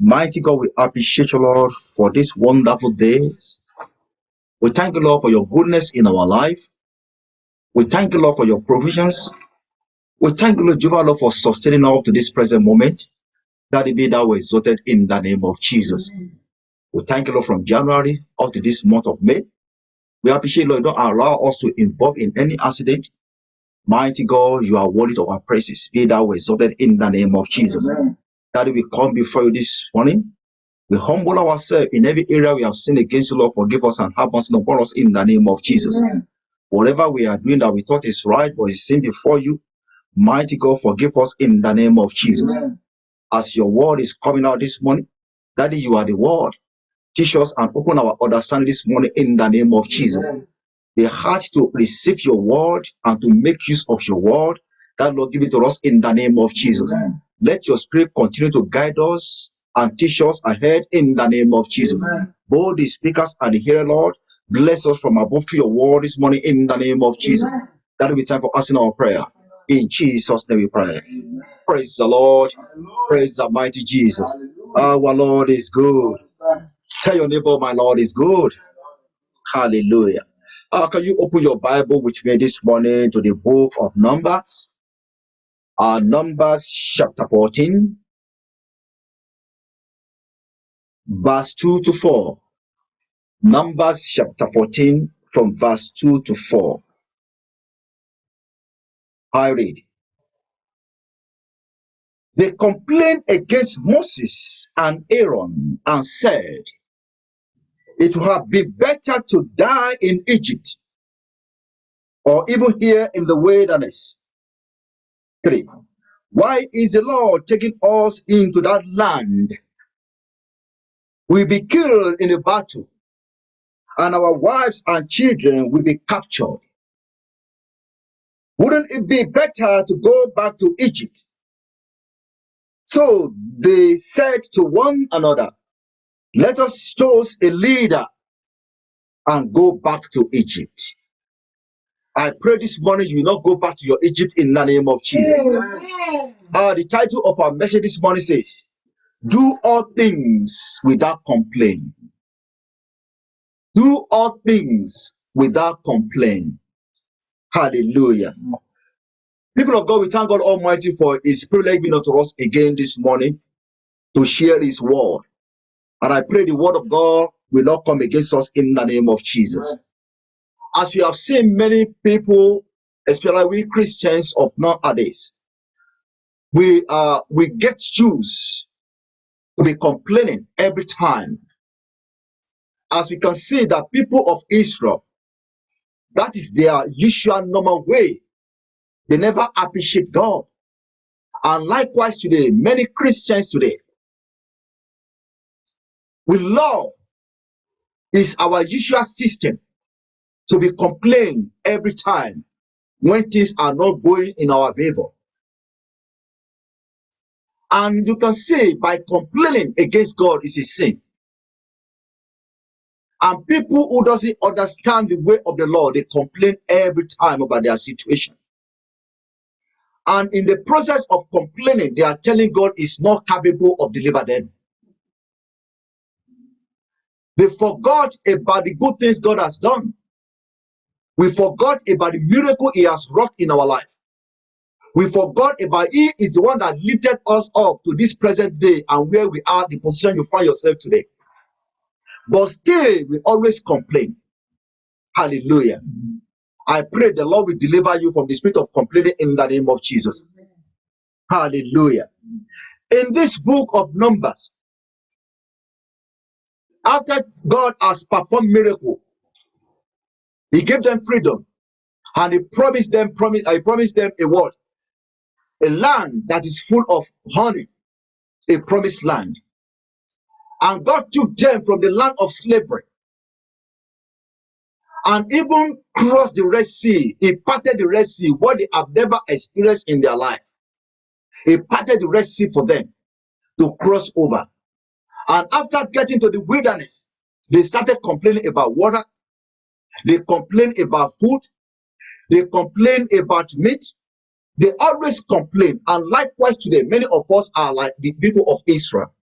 Mighty God, we appreciate you, Lord, for this wonderful day. We thank you, Lord, for your goodness in our life. We thank you, Lord, for your provisions. We thank you, Lord, Jehovah, Lord, for sustaining us up to this present moment. That it be thou exalted in the name of Jesus. We thank you, Lord, from January up to this month of May. We appreciate, Lord, don't allow us to involve in any accident. Mighty God, you are worthy of our praises. Be thou exalted in the name of Jesus. That we come before you this morning. We humble ourselves in every area we have sinned against you, Lord. Forgive us and have mercy upon us in the name of Jesus. Whatever we are doing that we thought is right but is sin before you, mighty God, forgive us in the name of Jesus. As your word is coming out this morning, Daddy, you are the word. Teach us and open our understanding this morning in the name of Jesus. The heart to receive your word and to make use of your word, that Lord, give it to us in the name of Jesus. Let your spirit continue to guide us and teach us ahead in the name of Jesus. Both the speakers and the hearer, Lord, bless us from above to your word this morning in the name of Jesus. That will be time for us in our prayer. In Jesus' name we pray. Praise the Lord. Praise the mighty Jesus. Our Lord is good. Tell your neighbor, my Lord is good. Hallelujah. Can you open your Bible with me this morning to the book of Numbers? Numbers chapter 14, verse 2 to 4. Numbers chapter 14 from verse 2 to 4. I read. They complained against Moses and Aaron and said, it would have been better to die in Egypt or even here in the wilderness. 3. Why is the Lord taking us into that land? We'll be killed in a battle, and our wives and children will be captured. Wouldn't it be better to go back to Egypt? So they said to one another, let us choose a leader and go back to Egypt. I pray this morning you will not go back to your Egypt in the name of Jesus. The title of our message this morning says, do all things without complaint. Do all things without complaint. Hallelujah. People of God, we thank God Almighty for his privilege being unto us again this morning to share his word. And I pray the word of God will not come against us in the name of Jesus. As we have seen many people, especially we Christians of nowadays, we get used to be complaining every time. As we can see that people of Israel, that is their usual normal way. They never appreciate God. And likewise today, many Christians today, we love is our usual system to be complaining every time when things are not going in our favor. And you can see by complaining against God is a sin. And people who doesn't understand the way of the Lord, they complain every time about their situation. And in the process of complaining, they are telling God is not capable of delivering them. They forgot about the good things God has done. We forgot about the miracle he has wrought in our life. We forgot about he is the one that lifted us up to this present day and where we are, the position you find yourself today. But still, we always complain. Hallelujah. I pray the Lord will deliver you from the spirit of complaining in the name of Jesus. Hallelujah. In this book of Numbers, after God has performed miracle, he gave them freedom and he promised them a word, a land that is full of honey, a promised land. And God took them from the land of slavery and even crossed the Red Sea. He parted the Red Sea, what they have never experienced in their life. He parted the Red Sea for them to cross over. And after getting to the wilderness, they started complaining about water. They complained about food. They complained about meat. They always complain. And likewise today, many of us are like the people of Israel.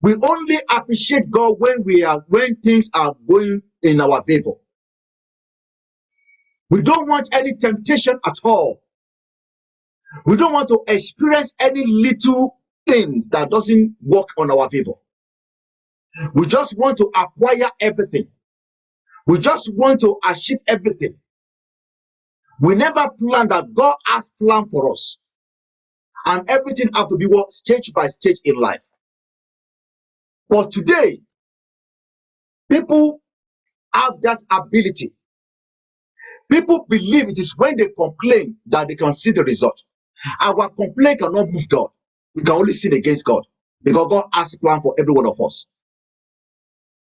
We only appreciate God when things are going in our favor. We don't want any temptation at all. We don't want to experience any little things that doesn't work on our favor. We just want to acquire everything. We just want to achieve everything. We never plan that God has planned for us. And everything has to be worked stage by stage in life. But today, people have that ability. People believe it is when they complain that they can see the result. Our complaint cannot move God. We can only sin against God because God has a plan for every one of us.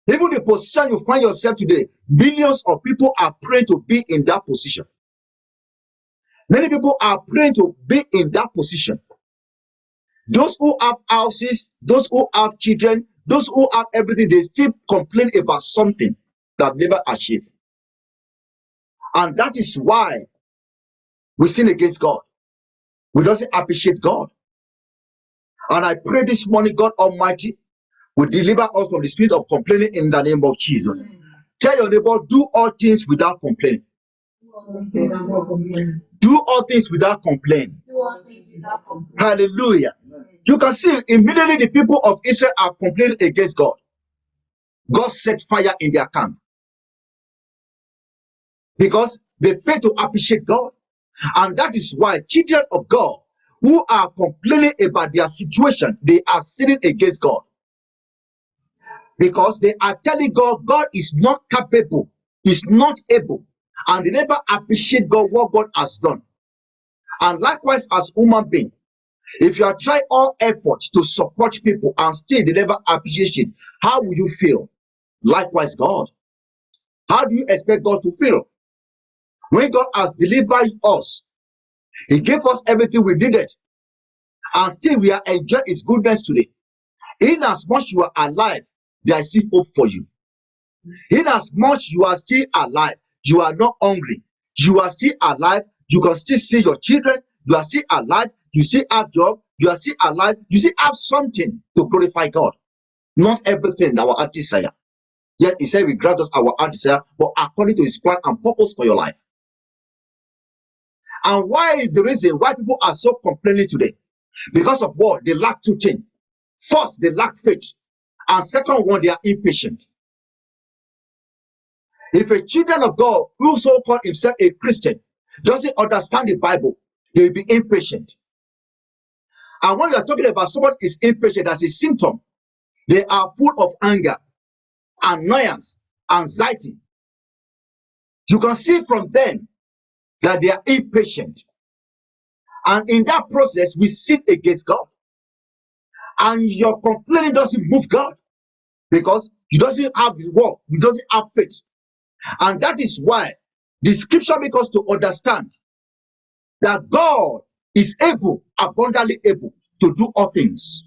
Even the position you find yourself today, millions of people are praying to be in that position. Many people are praying to be in that position. Those who have houses, those who have children, those who have everything, they still complain about something that never achieved. And that is why we sin against God. We doesn't appreciate God. And I pray this morning, God Almighty will deliver us from the spirit of complaining in the name of Jesus. Tell your neighbor, do all things without complaining. Do all things without complaining. Hallelujah. You can see immediately the people of Israel are complaining against God. God set fire in their camp because they fail to appreciate God. And that is why children of God who are complaining about their situation, they are sinning against God. Because they are telling God, God is not capable, is not able, and they never appreciate God, what God has done. And likewise, as human being, if you are trying all efforts to support people and still they never appreciate it, how will you feel? Likewise, God. How do you expect God to feel? When God has delivered us, He gave us everything we needed, and still we are enjoying His goodness today. In as much you are alive, there is still hope for you. In as much you are still alive, you are not hungry. You are still alive. You can still see your children. You are still alive. You still have job. You are still alive. You still have something to glorify God. Not everything our heart desire. Yet He said, "We grant us our heart desire, but according to His plan and purpose for your life." And why is the reason why people are so complaining today? Because of what? They lack two things. First, they lack faith. And second one, they are impatient. If a children of God who so call himself a Christian doesn't understand the Bible, they will be impatient. And when we are talking about someone is impatient as a symptom, they are full of anger, annoyance, anxiety. You can see from them that they are impatient. And in that process, we sin against God. And your complaining doesn't move God because you doesn't have the word, you doesn't have faith. And that is why the scripture makes us to understand that God is able, abundantly able to do all things.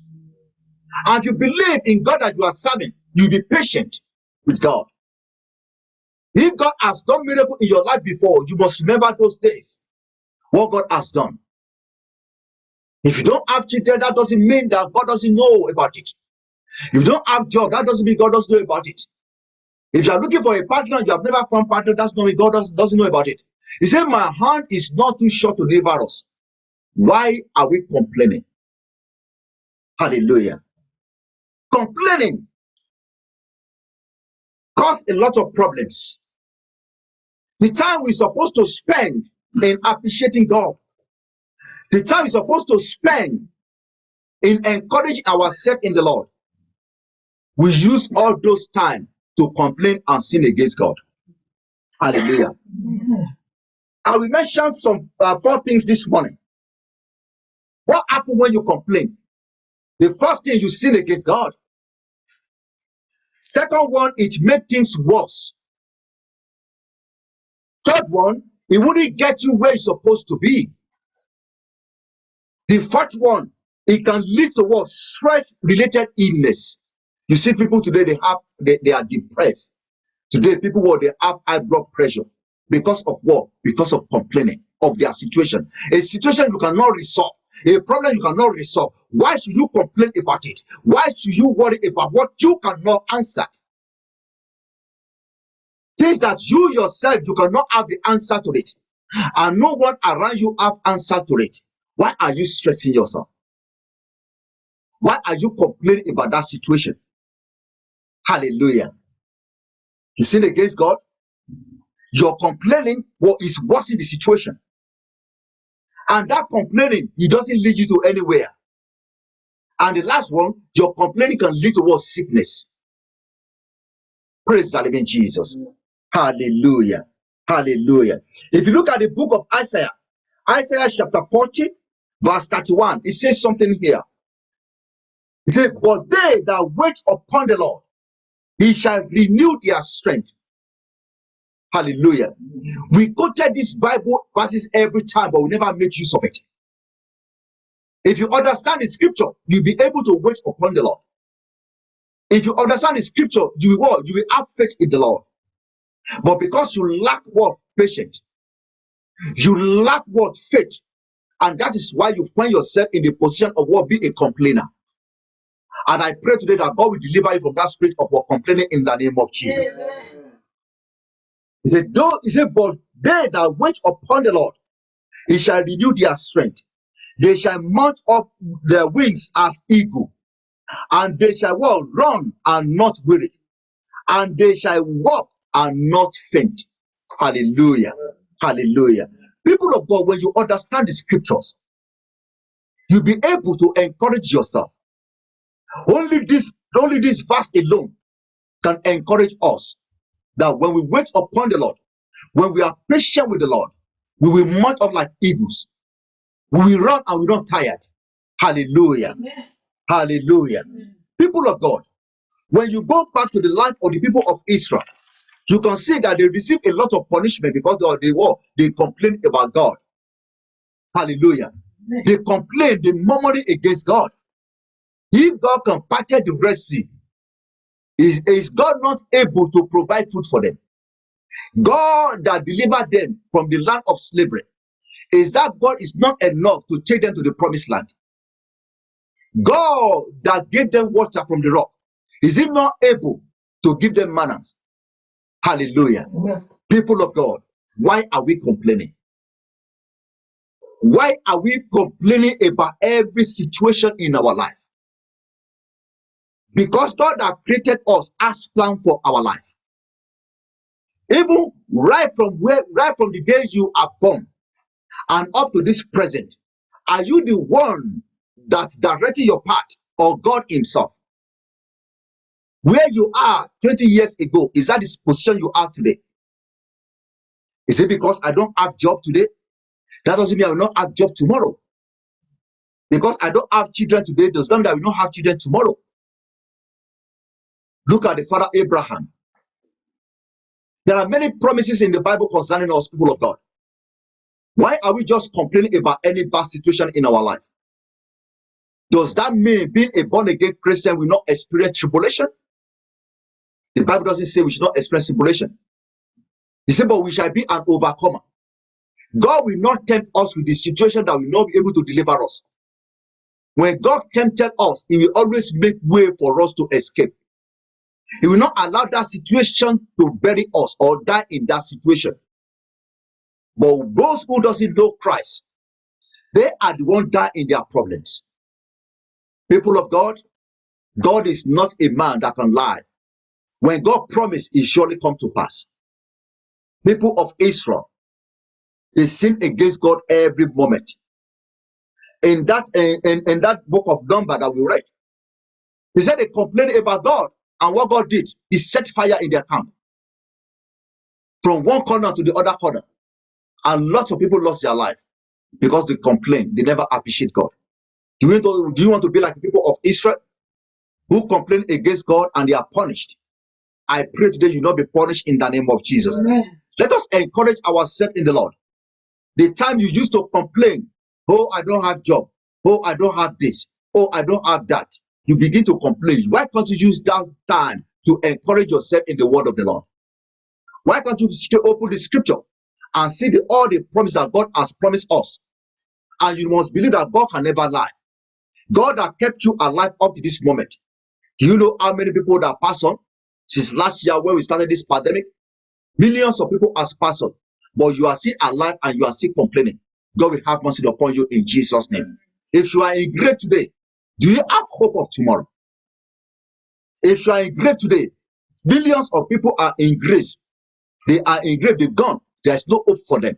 And you believe in God that you are serving, you be patient with God. If God has done miracle in your life before, you must remember those days, what God has done. If you don't have children, that doesn't mean that God doesn't know about it. If you don't have job, that doesn't mean God doesn't know about it. If you are looking for a partner, you have never found a partner, that's not mean God doesn't know about it. He said, my hand is not too short to deliver us. Why are we complaining? Hallelujah. Complaining causes a lot of problems. The time we're supposed to spend in appreciating God, the time we're supposed to spend in encouraging ourselves in the Lord, we use all those time to complain and sin against God. Hallelujah. I will mention some 4 things this morning. What happens when you complain? The first thing, you sin against God. Second one, it makes things worse. Third one, it wouldn't get you where you're supposed to be. The fourth one, it can lead to what? Stress-related illness. You see people today, they are depressed. Today, people they have high blood pressure. Because of what? Because of complaining of their situation. A situation you cannot resolve. a problem you cannot resolve, why should you complain about it? Why should you worry about what you cannot answer? Things that you yourself, you cannot have the answer to it, and no one around you have answer to it. Why are you stressing yourself? Why are you complaining about that situation? Hallelujah. You sin against God, you're complaining what is worsening the situation. And that complaining, it doesn't lead you to anywhere. And the last one, your complaining can lead to what? Sickness. Praise the living Jesus. Hallelujah. Hallelujah. If you look at the book of Isaiah, Isaiah chapter 40, verse 31, it says something here. It says, but they that wait upon the Lord, he shall renew their strength. Hallelujah. We quoted these Bible verses every time, but we never make use of it. If you understand the scripture, you'll be able to wait upon the Lord. If you understand the scripture, you will have faith in the Lord. But because you lack what? Patience. You lack what? Faith. And that is why you find yourself in the position of what? Being a complainer. And I pray today that God will deliver you from that spirit of what? Complaining in the name of Jesus. Amen. He said, but they that wait upon the Lord, he shall renew their strength. They shall mount up their wings as eagle, and they shall run and not weary, and they shall walk and not faint. Hallelujah. Hallelujah. People of God, when you understand the scriptures, you'll be able to encourage yourself. Only this verse alone can encourage us that when we wait upon the Lord, when we are patient with the Lord, we will mount up like eagles. We will run and we will not tired. Hallelujah. Amen. Hallelujah. Amen. People of God, when you go back to the life of the people of Israel, you can see that they received a lot of punishment because they complained about God. Hallelujah. Amen. They complained, they murmured against God. If God can part the Red Sea, is God not able to provide food for them? God that delivered them from the land of slavery, is that God is not enough to take them to the promised land? God that gave them water from the rock, is he not able to give them manners? Hallelujah. Yeah. People of God, why are we complaining? Why are we complaining about every situation in our life? Because God that created us has plan for our life. Even right from the day you are born and up to this present, are you the one that directing your path, or God himself? Where you are 20 years ago, is that the position you are today? Is it because I don't have job today? That doesn't mean I will not have job tomorrow. Because I don't have children today, does not mean I will not have children tomorrow. Look at the father Abraham. There are many promises in the Bible concerning us, people of God. Why are we just complaining about any bad situation in our life? Does that mean being a born-again Christian will not experience tribulation? The Bible doesn't say we should not experience tribulation. He said, but we shall be an overcomer. God will not tempt us with the situation that will not be able to deliver us. When God tempted us, he will always make way for us to escape. He will not allow that situation to bury us or die in that situation. But those who doesn't know Christ, they are the ones die in their problems. People of God, God is not a man that can lie. When God promised, it surely come to pass. People of Israel, they sin against God every moment. In that book of Numbers that we read, he said they complained about God, and what God did, he set fire in their camp from one corner to the other corner, and lots of people lost their life because they complained. They never appreciate God. Do you want to be like the people of Israel who complain against God and they are punished? I pray today you not be punished in the name of Jesus. Amen. Let us encourage ourselves in the Lord. The time you used to complain, oh, I don't have job, oh, I don't have this, oh, I don't have that, you begin to complain. Why can't you use that time to encourage yourself in the word of the Lord? Why can't you open the scripture and see all the promises that God has promised us? And you must believe that God can never lie. God has kept you alive up to this moment. Do you know how many people that pass on? Since last year when we started this pandemic, millions of people has passed on. But you are still alive and you are still complaining. God will have mercy upon you in Jesus' name. If you are in grave today, do you have hope of tomorrow? If you are in grave today, millions of people are in grace. They are in grave, they've gone. There is no hope for them.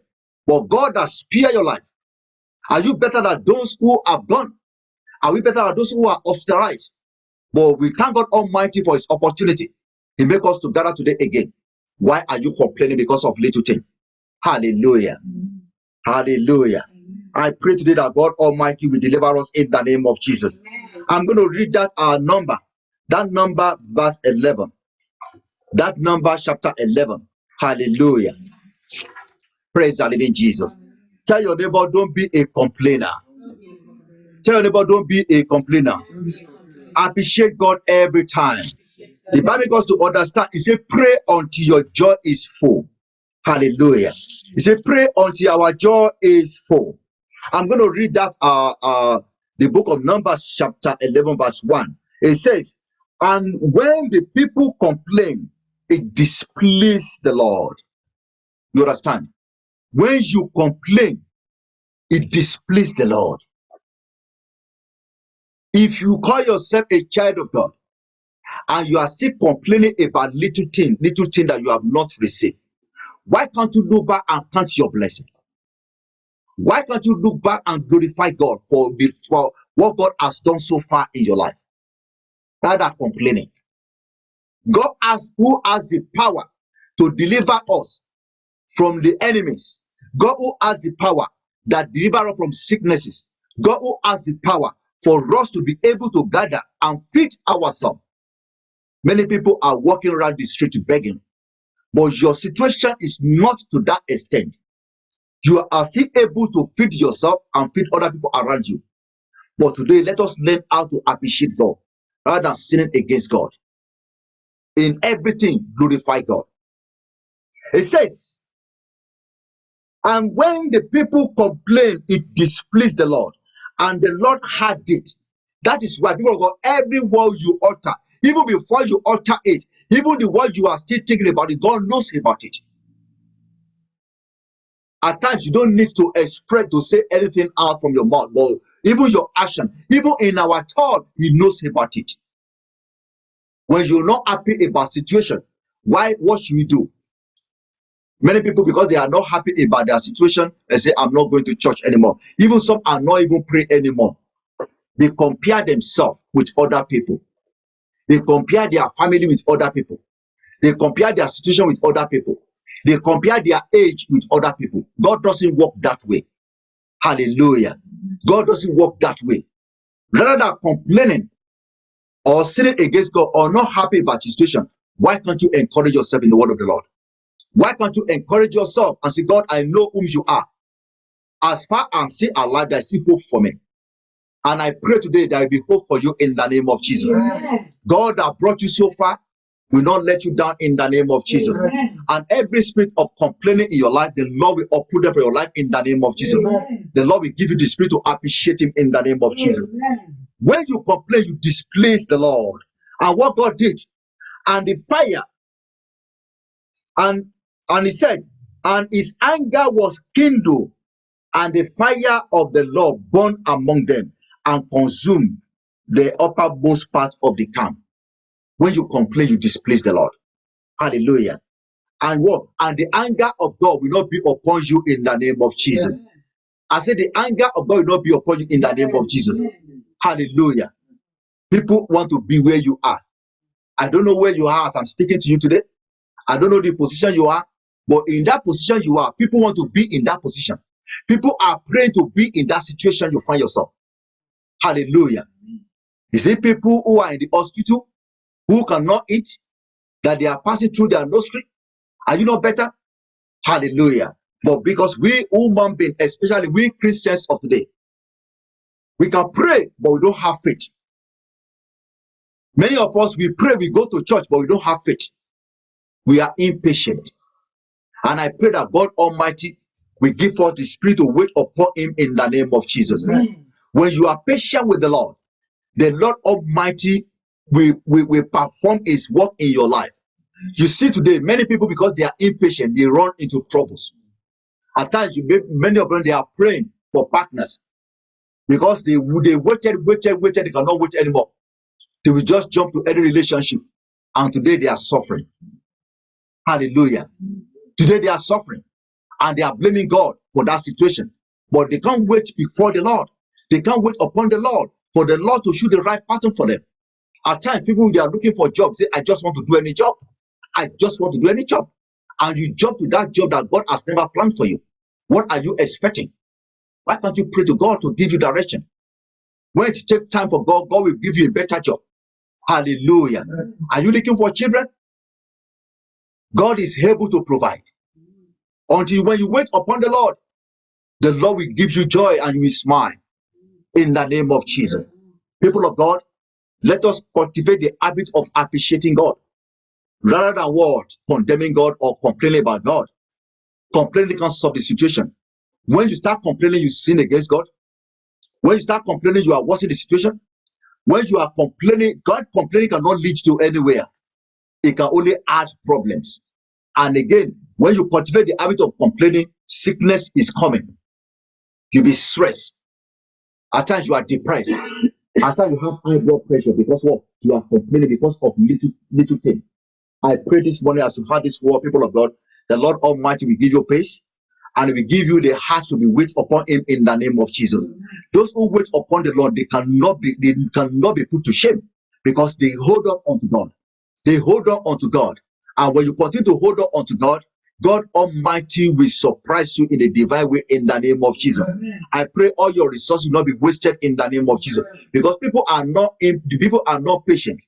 But God has spared your life. Are you better than those who have gone? Are we better than those who are ostracized? But we thank God Almighty for his opportunity. He make us to gather today again. Why are you complaining because of little thing? Hallelujah. Hallelujah. I pray today that God Almighty will deliver us in the name of Jesus. I'm going to read that number. That number, verse 11. That number, chapter 11. Hallelujah. Praise the living Jesus. Tell your neighbor, don't be a complainer. Tell your neighbor, don't be a complainer. Appreciate God every time. The Bible goes to understand. It says, pray until your joy is full. Hallelujah. It says, pray until our joy is full. I'm going to read that the book of Numbers, chapter 11, verse 1. It says, and when the people complain, it displeased the Lord. You understand? When you complain, it displeased the Lord. If you call yourself a child of God and you are still complaining about little thing that you have not received, why can't you look back and count your blessing? Why can't you look back and glorify God for what God has done so far in your life? Rather than complaining. God who has the power to deliver us from the enemies. God who has the power that deliver us from sicknesses. God who has the power for us to be able to gather and feed ourselves. Many people are walking around the street begging, but your situation is not to that extent. You are still able to feed yourself and feed other people around you. But today, let us learn how to appreciate God rather than sinning against God. In everything, glorify God. It says, and when the people complain, it displeased the Lord, and the Lord had it. That is why people go, every word you utter, even before you utter it, even the word you are still thinking about it, God knows about it. At times, you don't need to express, to say anything out from your mouth, but even your action, even in our thought, He knows about it. When you're not happy about situation, what should we do? Many people, because they are not happy about their situation, they say, I'm not going to church anymore. Even some are not even praying anymore. They compare themselves with other people. They compare their family with other people. They compare their situation with other people. They compare their age with other people. God doesn't work that way. Hallelujah. God doesn't work that way. Rather than complaining or sinning against God or not happy about your situation, why can't you encourage yourself in the word of the Lord? Why can't you encourage yourself and say, God, I know whom you are. As far as I'm still alive, there is still hope for me. And I pray today that there will be hope for you in the name of Jesus. Amen. God that brought you so far will not let you down in the name of Jesus. Amen. And every spirit of complaining in your life, the Lord will uproot them for your life in the name of Jesus. Amen. The Lord will give you the spirit to appreciate Him in the name of Jesus. Amen. When you complain, you displease the Lord. And what God did, and the fire, and He said, and His anger was kindled, and the fire of the Lord burned among them and consumed the uppermost part of the camp. When you complain, you displease the Lord. Hallelujah. And what? And the anger of God will not be upon you in the name of Jesus. Yes. I said the anger of God will not be upon you in the name of Jesus. Yes. Hallelujah. People want to be where you are. I don't know where you are as I'm speaking to you today. I don't know the position you are, but in that position you are, people want to be in that position. People are praying to be in that situation you find yourself. Hallelujah. You see people who are in the hospital, who cannot eat, that they are passing through their nostril. Are you not better? Hallelujah. But because we human beings, especially we Christians of today, we can pray, but we don't have faith. Many of us, we pray, we go to church, but we don't have faith. We are impatient. And I pray that God Almighty we give forth the spirit to wait upon him in the name of Jesus. When you are patient with the Lord Almighty will perform his work in your life. You see today, many people, because they are impatient, they run into troubles. At times, many of them, they are praying for partners because they waited, they cannot wait anymore. They will just jump to any relationship, and today they are suffering. Hallelujah. Today they are suffering, and they are blaming God for that situation. But they can't wait before the Lord. They can't wait upon the Lord for the Lord to show the right pattern for them. At times, people, they are looking for jobs. Say, I just want to do any job. I just want to do any job. And you jump to that job that God has never planned for you. What are you expecting? Why can't you pray to God to give you direction? When it takes time for God, God will give you a better job. Hallelujah. Are you looking for children? God is able to provide. Until when you wait upon the Lord will give you joy and you will smile in the name of Jesus. People of God, let us cultivate the habit of appreciating God rather than what? Condemning God or complaining about God. Complaining can't solve the situation. When you start complaining, you sin against God. When you start complaining, you are worsening the situation. When you are complaining, God complaining cannot lead to anywhere. It can only add problems. And again, when you cultivate the habit of complaining, sickness is coming. You'll be stressed. At times you are depressed. At times you have high blood pressure because what? You are complaining because of little thing. I pray this morning as you heard this word, people of God, the Lord Almighty will give you peace and will give you the heart to be wait upon him in the name of Jesus. Those who wait upon the Lord, they cannot be put to shame because they hold on unto God. They hold on unto God. And when you continue to hold on unto God, God Almighty will surprise you in a divine way in the name of Jesus. I pray all your resources will not be wasted in the name of Jesus. Because people are not patient.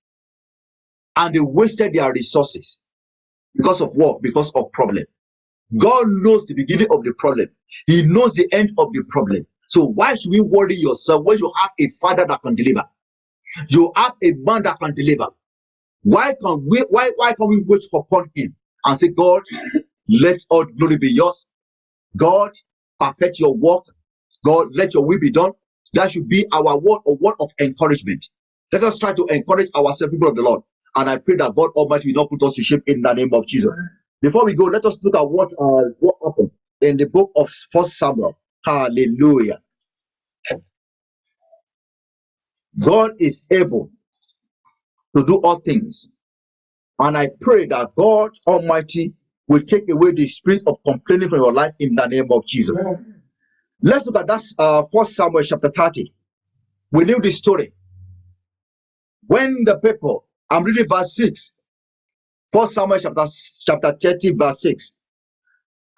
And they wasted their resources. Because of what? Because of problem. God knows the beginning of the problem. He knows the end of the problem. So why should we worry yourself when you have a father that can deliver? You have a man that can deliver. Why can't we wait upon him and say, God, let all glory be yours. God, perfect your work. God, let your will be done. That should be our word, a word of encouragement. Let us try to encourage ourselves, people of the Lord. And I pray that God Almighty will not put us to shame in the name of Jesus. Before we go, let us look at what happened in the book of 1 Samuel. Hallelujah. God is able to do all things. And I pray that God Almighty will take away the spirit of complaining from your life in the name of Jesus. Let's look at that 1 Samuel chapter 30. We knew this story. When the people, I'm reading verse 6. 1 Samuel chapter 30, verse 6.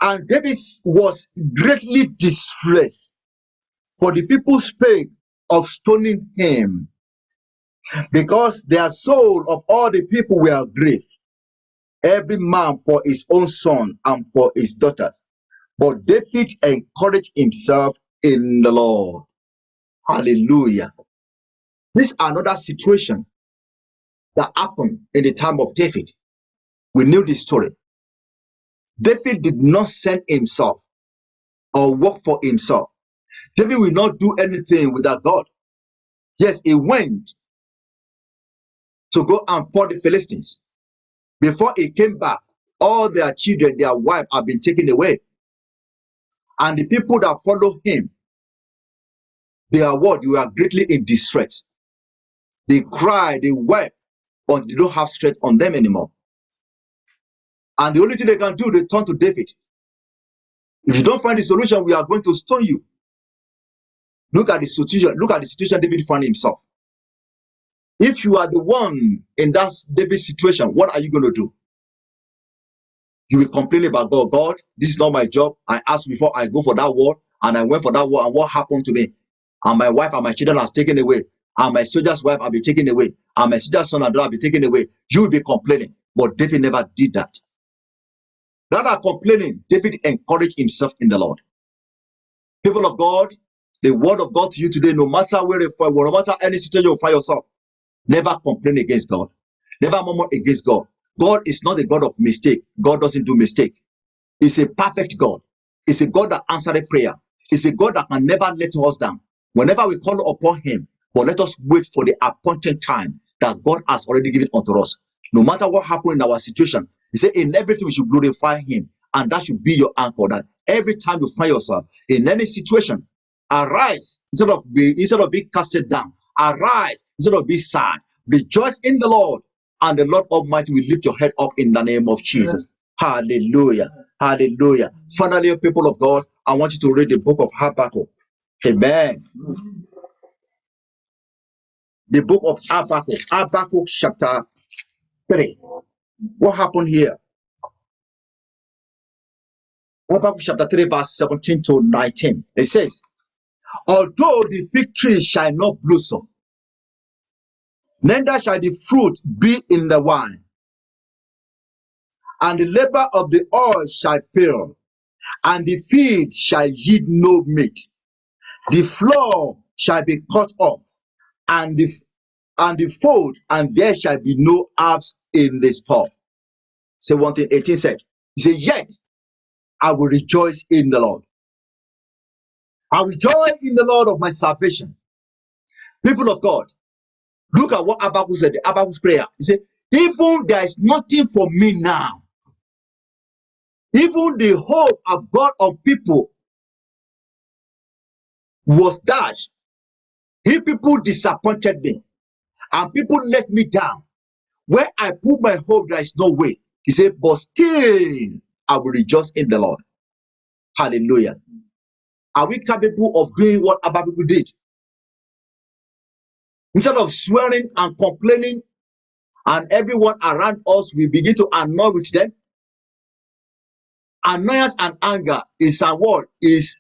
And David was greatly distressed, for the people spake of stoning him, because their soul of all the people were grieved, every man for his own son and for his daughters. But David encouraged himself in the Lord. Hallelujah. This is another situation that happened in the time of David. We knew this story. David did not send himself or work for himself. David will not do anything without God. Yes, he went to go and fight the Philistines. Before he came back, all their children, their wives have been taken away. And the people that follow him, they are what? They were greatly in distress. They cry, they wept, but they don't have strength on them anymore. And the only thing they can do, they turn to David. If you don't find the solution, we are going to stone you. Look at the situation David found himself. If you are the one in that David situation, what are you going to do? You will complain about God. God, this is not my job. I asked before I go for that war, and I went for that war, and what happened to me? And my wife and my children are taken away. And my soldier's wife will be taken away. And my soldier's son and daughter will be taken away. You will be complaining. But David never did that. Rather complaining, David encouraged himself in the Lord. People of God, the word of God to you today, no matter where you find, no matter any situation you find yourself, never complain against God. Never murmur against God. God is not a God of mistake. God doesn't do mistake. He's a perfect God. is a God that answered prayer. It's a God that can never let us down. Whenever we call upon him, but let us wait for the appointed time that God has already given unto us. No matter what happened in our situation, he said, in everything we should glorify him. And that should be your anchor. That every time you find yourself in any situation, arise instead of being casted down. Arise instead of being sad. Rejoice in the Lord, and the Lord Almighty will lift your head up in the name of Jesus. Hallelujah. Hallelujah. Finally, people of God, I want you to read the book of Habakkuk. Amen. The book of Habakkuk. Habakkuk chapter 3. What happened here? Habakkuk chapter 3, verse 17 to 19. It says, although the fig tree shall not blossom, neither shall the fruit be in the wine, and the labor of the oil shall fail, and the field shall yield no meat. The floor shall be cut off, and the fold, and there shall be no herbs in the store. Say 1:18 said, he said, yet I will rejoice in the Lord. I will joy in the Lord of my salvation. People of God, look at what Habakkuk said, the Habakkuk's prayer. He said, even there is nothing for me now. Even the hope of God of people was dashed. If people disappointed me and people let me down, where I put my hope, there is no way. He said, but still I will rejoice in the Lord. Hallelujah. Are we capable of doing what Habakkuk did? Instead of swearing and complaining, and everyone around us will begin to annoy with them. Annoyance and anger is a word, it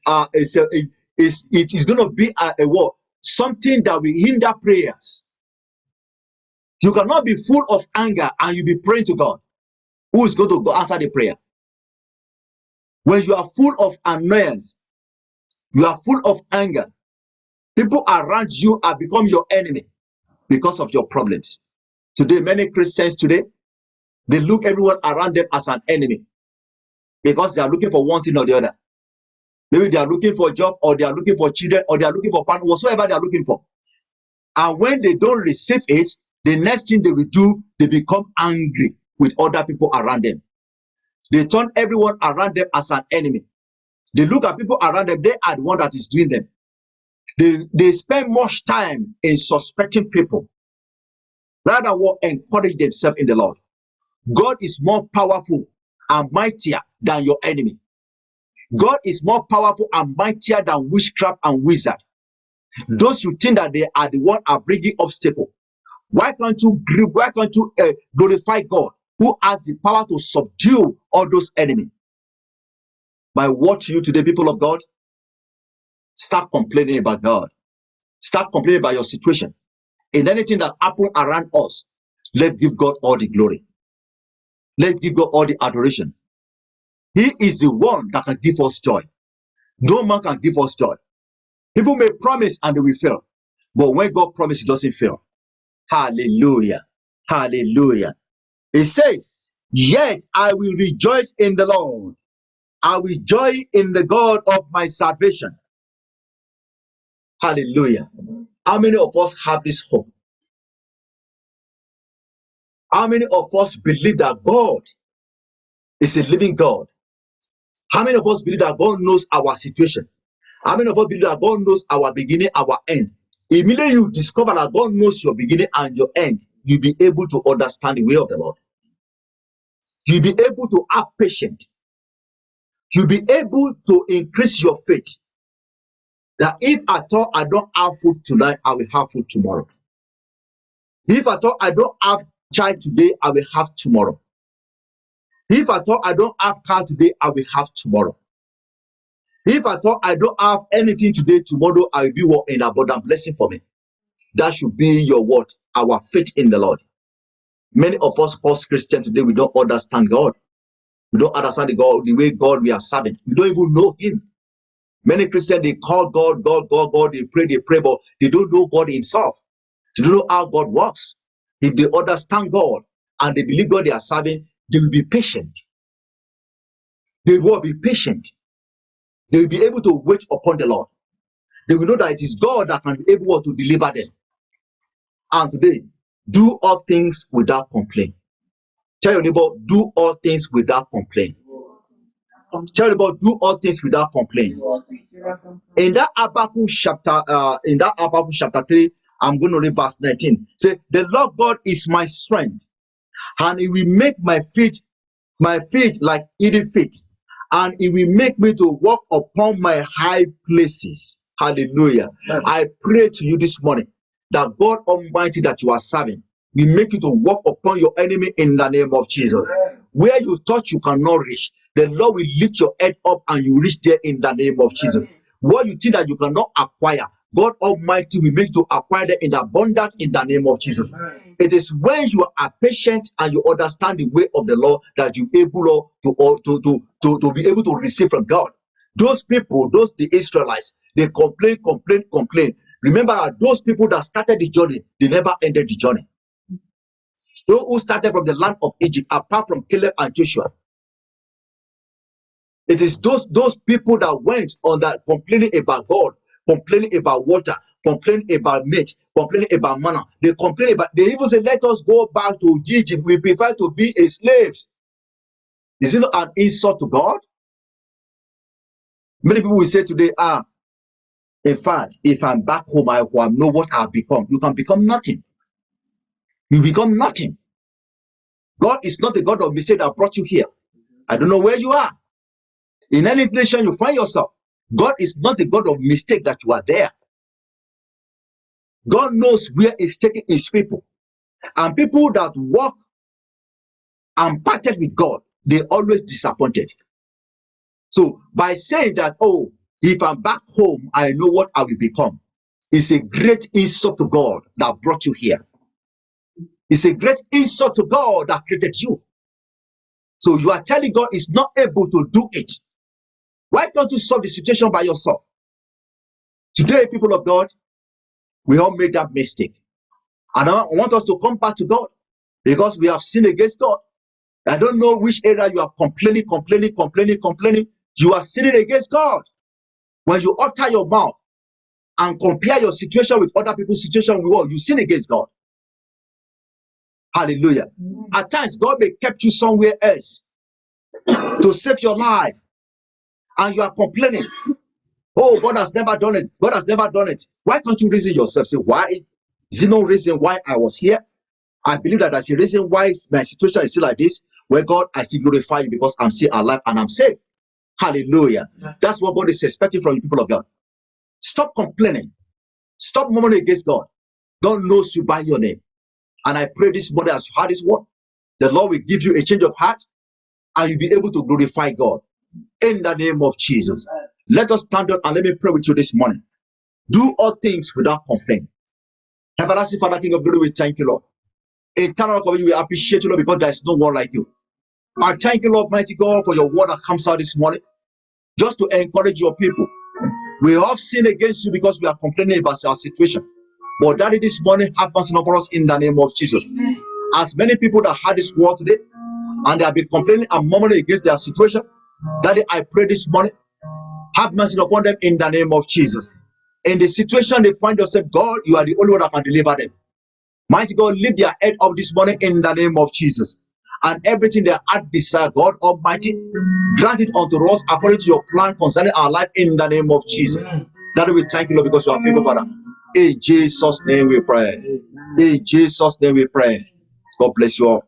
is going to be a word, something that will hinder prayers. You cannot be full of anger and you be praying to God. Who is going to answer the prayer? When you are full of annoyance, you are full of anger, people around you have become your enemy because of your problems. Today, many Christians today, they look everyone around them as an enemy because they are looking for one thing or the other. Maybe they are looking for a job, or they are looking for children, or they are looking for partner, whatsoever they are looking for. And when they don't receive it, the next thing they will do, they become angry with other people around them. They turn everyone around them as an enemy. They look at people around them, they are the one that is doing them. They spend much time in suspecting people rather than encourage themselves in the Lord. God is more powerful and mightier than your enemy. God is more powerful and mightier than witchcraft and wizard. Those who think that they are the one are bringing obstacle. Why can't you glorify God, who has the power to subdue all those enemies? My word to you today, people of God, start complaining about God. Start complaining about your situation. In anything that happens around us, let's give God all the glory. Let's give God all the adoration. He is the one that can give us joy. No man can give us joy. People may promise and they will fail. But when God promises, He doesn't fail. Hallelujah. Hallelujah. It says, yet I will rejoice in the Lord. I will joy in the God of my salvation. Hallelujah. How many of us have this hope? How many of us believe that God is a living God? How many of us believe that God knows our situation? How many of us believe that God knows our beginning, our end? Immediately you discover that God knows your beginning and your end, you'll be able to understand the way of the Lord. You'll be able to have patience. You'll be able to increase your faith. That if I thought I don't have food tonight, I will have food tomorrow. If I thought I don't have child today, I will have tomorrow. If I thought I don't have car today, I will have tomorrow. If I thought I don't have anything today, tomorrow I will be in abundant blessing for me. That should be your word, our faith in the Lord. Many of us post Christian today, we don't understand God. We don't understand the way God we are serving. We don't even know Him. Many Christians, they call God, God, God, God. They pray, but they don't know God Himself. They don't know how God works. If they understand God and they believe God they are serving, they will be patient. They will be patient. They will be able to wait upon the Lord. They will know that it is God that can be able to deliver them. And today, do all things without complaint. Tell your neighbor, do all things without complaint. Tell your neighbor, do all things without complaint. In that Habakkuk chapter 3, I'm going to read verse 19. Say, the Lord God is my strength, and he will make my feet like eating feet, and he will make me to walk upon my high places. Hallelujah. Amen. I pray to you this morning that God Almighty that you are serving will make you to walk upon your enemy in the name of Jesus. Amen. Where you thought you cannot reach, the Lord will lift your head up and you reach there in the name of Jesus. Amen. What you think that you cannot acquire, God Almighty will make you to acquire them in abundance in the name of Jesus. Amen. It is when you are patient and you understand the way of the Lord that you able to be able to receive from God. Those people, the Israelites, they complain. Remember that those people that started the journey, they never ended the journey. Those who started from the land of Egypt, apart from Caleb and Joshua, it is those people that went on that complaining about God, complaining about water, complaining about meat, complaining about manna. They even say, let us go back to Egypt. We prefer to be a slaves. Is it not an insult to God? Many people will say today, in fact, if I'm back home, I will know what I've become. You can become nothing. You become nothing. God is not the God of mistake that brought you here. I don't know where you are. In any nation you find yourself, God is not the God of mistake that you are there. God knows where He's taking His people. And people that walk and parted with God, they always disappointed. So by saying that, oh, if I'm back home, I know what I will become, it's a great insult to God that brought you here. It's a great insult to God that created you. So you are telling God is not able to do it. Why don't you solve the situation by yourself? Today, people of God, we all made that mistake. And I want us to come back to God because we have sinned against God. I don't know which area you are complaining. You are sinning against God. When you utter your mouth and compare your situation with other people's situation, you sin against God. Hallelujah. At times, God may keep you somewhere else to save your life. And you are complaining. Oh, God has never done it. God has never done it. Why can't you reason yourself? Say, why? Is there no reason why I was here? I believe that there's a reason why my situation is still like this, where God, I still glorify you because I'm still alive and I'm safe. Hallelujah. That's what God is expecting from you, people of God. Stop complaining. Stop murmuring against God. God knows you by your name. And I pray this morning as you heard this word, the Lord will give you a change of heart and you'll be able to glorify God. In the name of Jesus. Let us stand up and let me pray with you this morning. Do all things without complaint. Everlasting Father, King of glory, we thank you, Lord. Eternal God, we appreciate you, Lord, because there is no one like you. I thank you, Lord, mighty God, for your word that comes out this morning, just to encourage your people. We have sinned against you because we are complaining about our situation. But Daddy, this morning, have mercy upon us in the name of Jesus. As many people that had this word today, and they have been complaining and murmuring against their situation, Daddy, I pray this morning, have mercy upon them in the name of Jesus. In the situation they find yourself, God, you are the only one that can deliver them. Mighty God, lift their head up this morning in the name of Jesus. And everything their heart desire, God Almighty, grant it unto us according to your plan concerning our life in the name of Jesus. Daddy, we thank you, Lord, because you are faithful, Father. In Jesus' name we pray. In Jesus' name we pray. God bless you all.